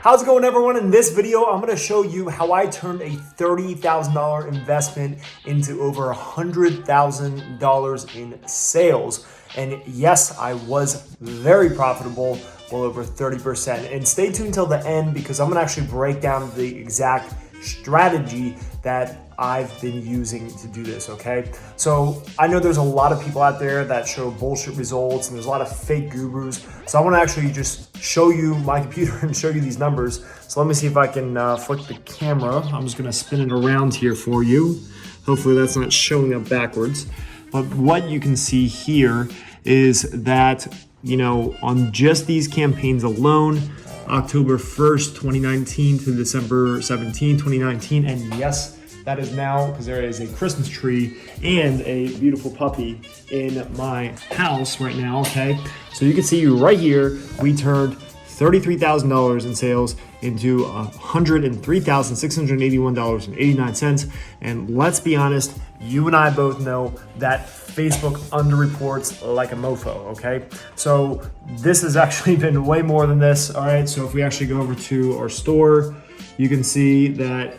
How's it going, everyone? In this video, I'm gonna show you how I turned a $30,000 investment into over $100,000 in sales. And yes, I was very profitable, well over 30%. And stay tuned till the end because I'm gonna actually break down the exact strategy that I've been using to do this, okay? So I know there's a lot of people out there that show bullshit results and there's a lot of fake gurus. So I wanna actually just show you my computer and show you these numbers. So let me see if I can flick the camera. I'm just gonna spin it around here for you. Hopefully that's not showing up backwards. But what you can see here is that, you know, on just these campaigns alone, October 1st, 2019 to December 17, 2019. And yes, that is now because there is a Christmas tree and a beautiful puppy in my house right now, okay? So you can see right here, we turned $33,000 in sales into $103,681.89. And let's be honest, you and I both know that Facebook underreports like a mofo, okay? So this has actually been way more than this, all right? So if we actually go over to our store, you can see that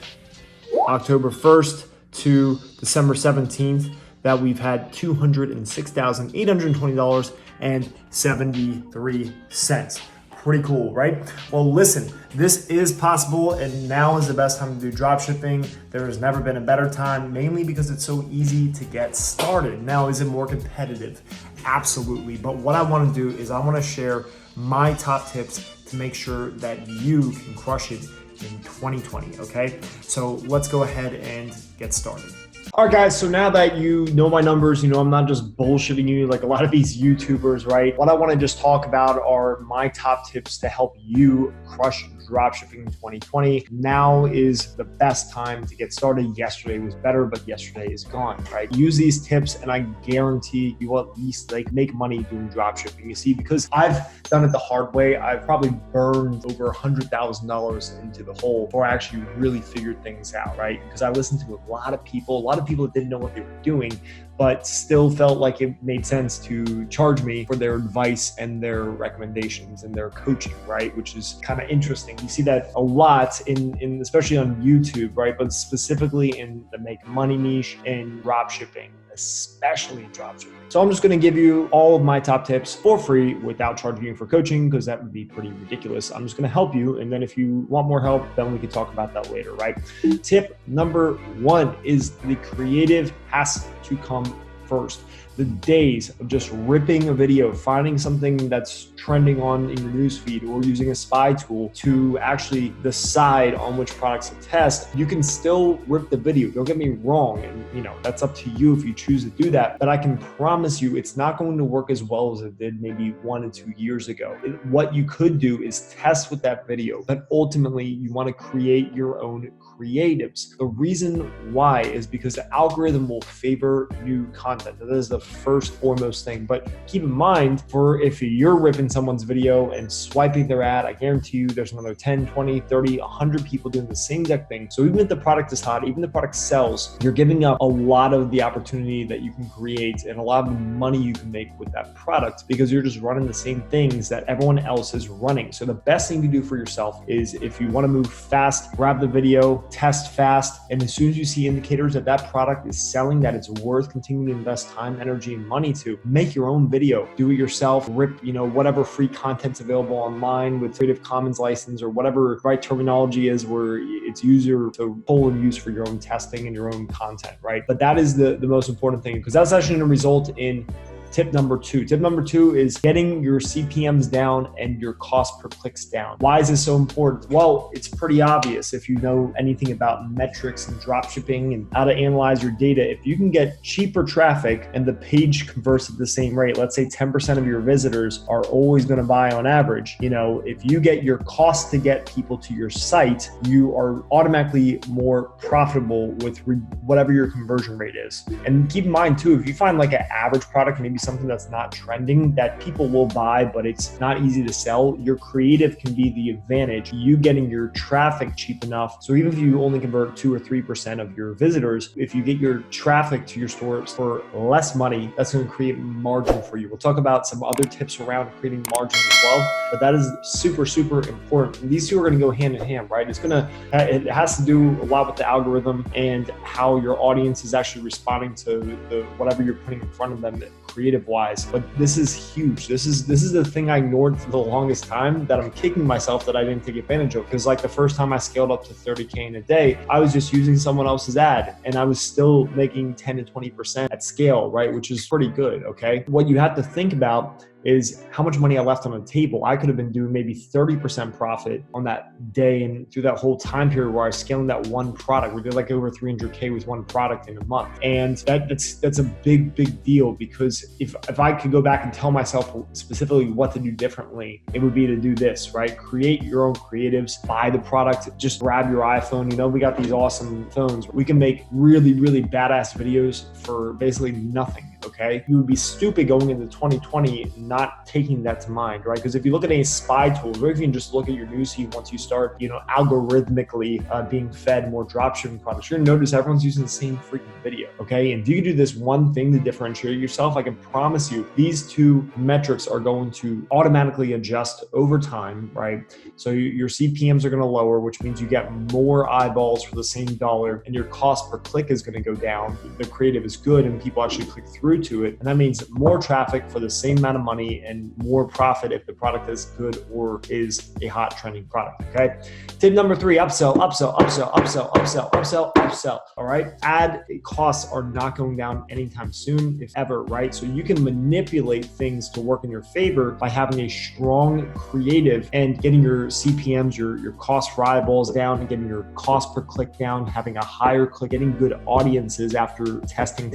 October 1st to December 17th, that we've had $206,820.73. Pretty cool, right? Well, listen, this is possible and now is the best time to do dropshipping. There has never been a better time, mainly because it's so easy to get started. Now, is it more competitive? Absolutely. But what I want to do is I want to share my top tips to make sure that you can crush it in 2020, okay? So let's go ahead and get started. All right, guys, so now that you know my numbers, you know I'm not just bullshitting you like a lot of these YouTubers, right? What I want to just talk about are my top tips to help you crush dropshipping in 2020. Now is the best time to get started. Yesterday was better, but yesterday is gone, right? Use these tips and I guarantee you will at least like make money doing dropshipping. You see, because I've done it the hard way, I've probably burned over $100,000 into the hole before I actually really figured things out, right? Because I listened to a lot of people that didn't know what they were doing, but still felt like it made sense to charge me for their advice and their recommendations and their coaching, right? Which is kind of interesting. You see that a lot in especially on YouTube, right? But specifically in the make money niche and dropshipping, especially in dropshipping. So I'm just going to give you all of my top tips for free without charging you for coaching because that would be pretty ridiculous. I'm just going to help you. And then if you want more help, then we can talk about that later, right? Tip number one is the creative has to come first. The days of just ripping a video, finding something that's trending on in your newsfeed or using a spy tool to actually decide on which products to test, you can still rip the video. Don't get me wrong. And you know, that's up to you if you choose to do that. But I can promise you it's not going to work as well as it did maybe 1 to 2 years ago. What you could do is test with that video, but ultimately you want to create your own creatives. The reason why is because the algorithm will favor new content. That is the first foremost thing. But keep in mind, for if you're ripping someone's video and swiping their ad, I guarantee you there's another 10, 20, 30, 100 people doing the same exact thing. So even if the product is hot, even if the product sells, you're giving up a lot of the opportunity that you can create and a lot of the money you can make with that product because you're just running the same things that everyone else is running. So the best thing to do for yourself is if you want to move fast, grab the video, test fast, and as soon as you see indicators that that product is selling, that it's worth continuing to invest time, energy, and money to, make your own video, do it yourself, rip, you know, whatever free content's available online with Creative Commons license or whatever right terminology is where it's user to pull and use for your own testing and your own content, right? But that is the most important thing because that's actually going to result in tip number two. Tip number two is getting your CPMs down and your cost per clicks down. Why is this so important? Well, it's pretty obvious if you know anything about metrics and dropshipping and how to analyze your data. If you can get cheaper traffic and the page converts at the same rate, let's say 10% of your visitors are always going to buy on average. You know, if you get your cost to get people to your site, you are automatically more profitable with whatever your conversion rate is. And keep in mind too, if you find like an average product, maybe something that's not trending that people will buy, but it's not easy to sell, your creative can be the advantage. You getting your traffic cheap enough. So even if you only convert 2 or 3% of your visitors, if you get your traffic to your stores for less money, that's going to create margin for you. We'll talk about some other tips around creating margin as well, but that is super, super important. And these two are going to go hand in hand, right? It has to do a lot with the algorithm and how your audience is actually responding to whatever you're putting in front of them creative wise. But this is huge. This is the thing I ignored for the longest time that I'm kicking myself that I didn't take advantage of. Because like the first time I scaled up to 30K in a day, I was just using someone else's ad and I was still making 10 to 20% at scale, right? Which is pretty good, okay? What you have to think about is how much money I left on the table. I could have been doing maybe 30% profit on that day and through that whole time period where I was scaling that one product. We did like over 300K with one product in a month. And that's a big, big deal, because if I could go back and tell myself specifically what to do differently, it would be to do this, right? Create your own creatives, buy the product, just grab your iPhone. You know, we got these awesome phones. We can make really, really badass videos for basically nothing. Okay, you would be stupid going into 2020 not taking that to mind, right? Because if you look at any spy tools, or if you can just look at your newsfeed once you start, algorithmically being fed more dropshipping products, you're gonna notice everyone's using the same freaking video. Okay, and if you can do this one thing to differentiate yourself, I can promise you these two metrics are going to automatically adjust over time, right? So your CPMs are going to lower, which means you get more eyeballs for the same dollar, and your cost per click is going to go down. The creative is good, and people actually click through to it, and that means more traffic for the same amount of money and more profit if the product is good or is a hot trending product. Okay, tip number 3: upsell, upsell, upsell, upsell, upsell, upsell, upsell. All right, ad costs are not going down anytime soon, if ever, right? So you can manipulate things to work in your favor by having a strong creative and getting your CPMs, your cost for eyeballs down, and getting your cost per click down, having a higher click, getting good audiences after testing.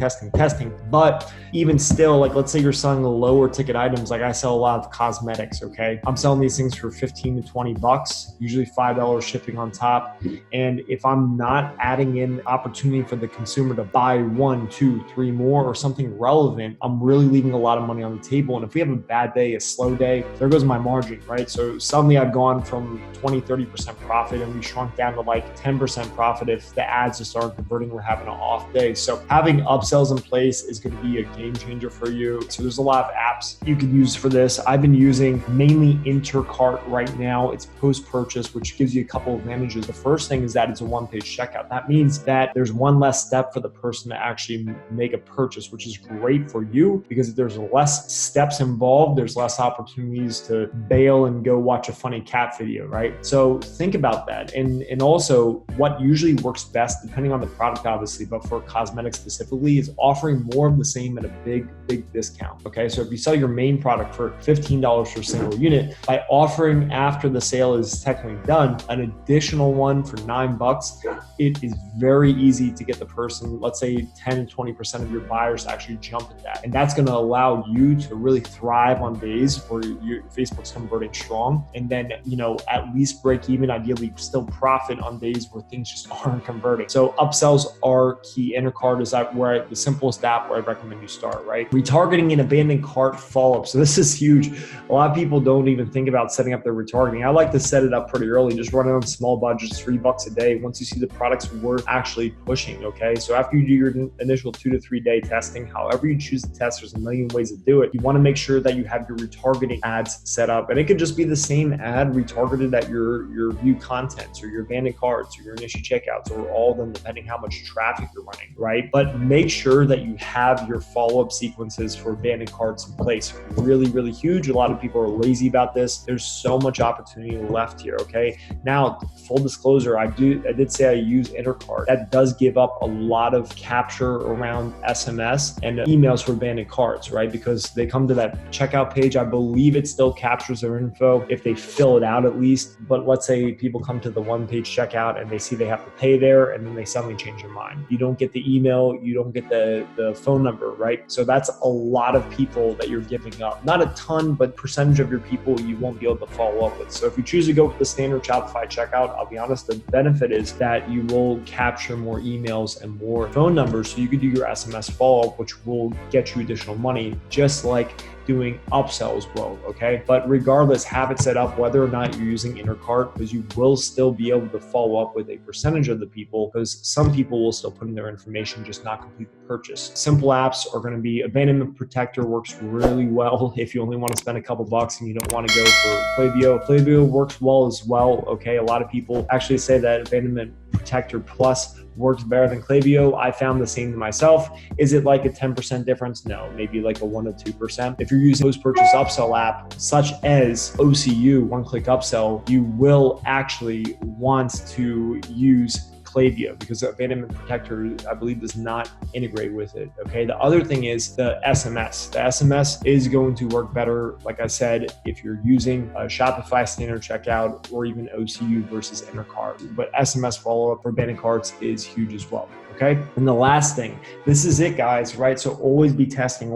But even still, like let's say you're selling the lower ticket items, like I sell a lot of cosmetics, okay? I'm selling these things for 15 to 20 bucks, usually $5 shipping on top. And if I'm not adding in opportunity for the consumer to buy 1, 2, 3 more or something relevant, I'm really leaving a lot of money on the table. And if we have a bad day, a slow day, there goes my margin, right? So suddenly I've gone from 20, 30% profit and we shrunk down to like 10% profit if the ads just aren't converting, we're having an off day. So having upsells in place is going to be a game changer for you. So there's a lot of apps you can use for this. I've been using mainly Intercart right now. It's post-purchase, which gives you a couple of advantages. The first thing is that it's a one-page checkout. That means that there's one less step for the person to actually make a purchase, which is great for you because if there's less steps involved, there's less opportunities to bail and go watch a funny cat video, right? So think about that. And also what usually works best, depending on the product obviously, but for cosmetics specifically, is offering more of the same at a big discount. Okay, so if you sell your main product for $15 for a single unit, by offering after the sale is technically done an additional one for $9, it is very easy to get the person, let's say 10 to 20% of your buyers to actually jump at that. And that's going to allow you to really thrive on days where your Facebook's converting strong, and then at least break even, ideally still profit on days where things just aren't converting. So upsells are key. Intercart is the simplest app where I recommend you start, right? Retargeting and abandoned cart follow-up. So this is huge. A lot of people don't even think about setting up their retargeting. I like to set it up pretty early, just run it on small budgets, $3 a day. Once you see the product's worth actually pushing, okay? So after you do your initial 2 to 3 day testing, however you choose to test, there's a million ways to do it. You want to make sure that you have your retargeting ads set up, and it could just be the same ad retargeted at your view contents or your abandoned carts or your initial checkouts or all of them, depending how much traffic you're running, right? But make sure that you have your follow-up sequences for abandoned carts in place. Really, really huge. A lot of people are lazy about this. There's so much opportunity left here, okay? Now, full disclosure, I did say I use Intercart. That does give up a lot of capture around SMS and emails for abandoned carts, right? Because they come to that checkout page. I believe it still captures their info if they fill it out at least. But let's say people come to the one-page checkout and they see they have to pay there, and then they suddenly change their mind. You don't get the email, you don't get the phone number, right? So that's a lot of people that you're giving up. Not a ton, but percentage of your people you won't be able to follow up with. So if you choose to go with the standard Shopify checkout, I'll be honest, the benefit is that you will capture more emails and more phone numbers, so you could do your SMS follow-up, which will get you additional money, just like doing upsells will, okay? But regardless, have it set up whether or not you're using Intercart, because you will still be able to follow up with a percentage of the people, because some people will still put in their information, just not complete the purchase. Simple apps are going to be Abandonment Protector, works really well if you only want to spend a couple bucks and you don't want to go for Klaviyo. Klaviyo works well as well, okay? A lot of people actually say that Abandonment Protector Plus works better than Klaviyo. I found the same to myself. Is it like a 10% difference? No, maybe like a 1 to 2%. If you're using post-purchase upsell app, such as OCU, one-click upsell, you will actually want to use Klaviyo, because the Abandonment Protector, I believe, does not integrate with it, okay? The other thing is the SMS. The SMS is going to work better, like I said, if you're using a Shopify standard checkout or even OCU versus Intercart. But SMS follow-up for abandoned carts is huge as well. Okay. And the last thing, this is it, guys, right? So always be testing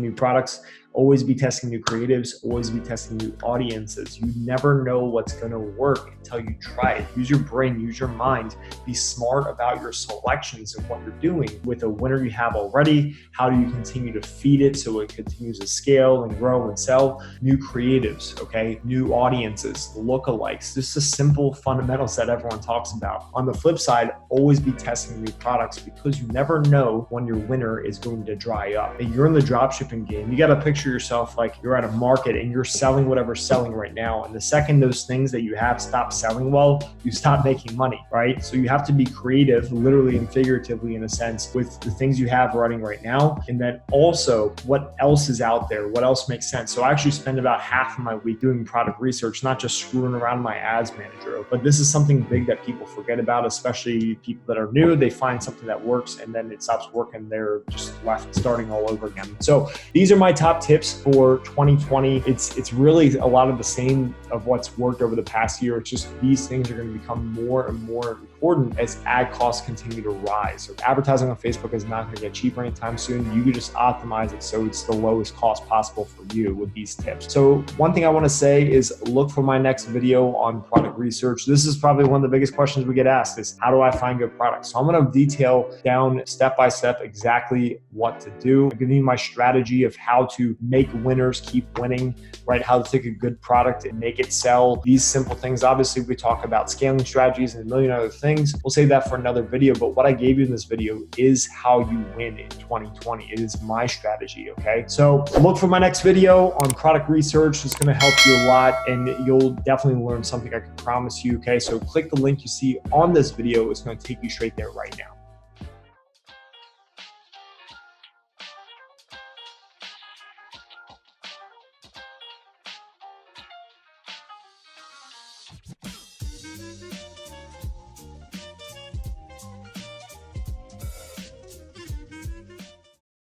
new products, always be testing new creatives, always be testing new audiences. You never know what's going to work until you try it. Use your brain, use your mind, be smart about your selections and what you're doing. With a winner you have already, how do you continue to feed it so it continues to scale and grow and sell? New creatives, okay? New audiences, lookalikes, just the simple fundamentals that everyone talks about. On the flip side, always be testing new products, because you never know when your winner is going to dry up. And you're in the dropshipping game. You got to picture yourself like you're at a market and you're selling whatever's selling right now. And the second those things that you have stop selling well, you stop making money, right? So you have to be creative, literally and figuratively in a sense, with the things you have running right now. And then also what else is out there? What else makes sense? So I actually spend about half of my week doing product research, not just screwing around my ads manager. But this is something big that people forget about, especially people that are new. They find something that works and then it stops working. They're just left starting all over again. So these are my top tips for 2020. It's really a lot of the same of what's worked over the past year. It's just these things are going to become more and more important as ad costs continue to rise. So advertising on Facebook is not going to get cheaper anytime soon. You can just optimize it so it's the lowest cost possible for you with these tips. So one thing I want to say is look for my next video on product research. This is probably one of the biggest questions we get asked is, how do I find good products? So I'm going to detail down step by step exactly what to do. I'm giving you my strategy of how to make winners keep winning, right? How to take a good product and make it sell. These simple things. Obviously, we talk about scaling strategies and a million other things. We'll save that for another video, but what I gave you in this video is how you win in 2020. It is my strategy, okay? So look for my next video on product research. It's going to help you a lot and you'll definitely learn something, I can promise you, okay? So click the link you see on this video. It's going to take you straight there right now.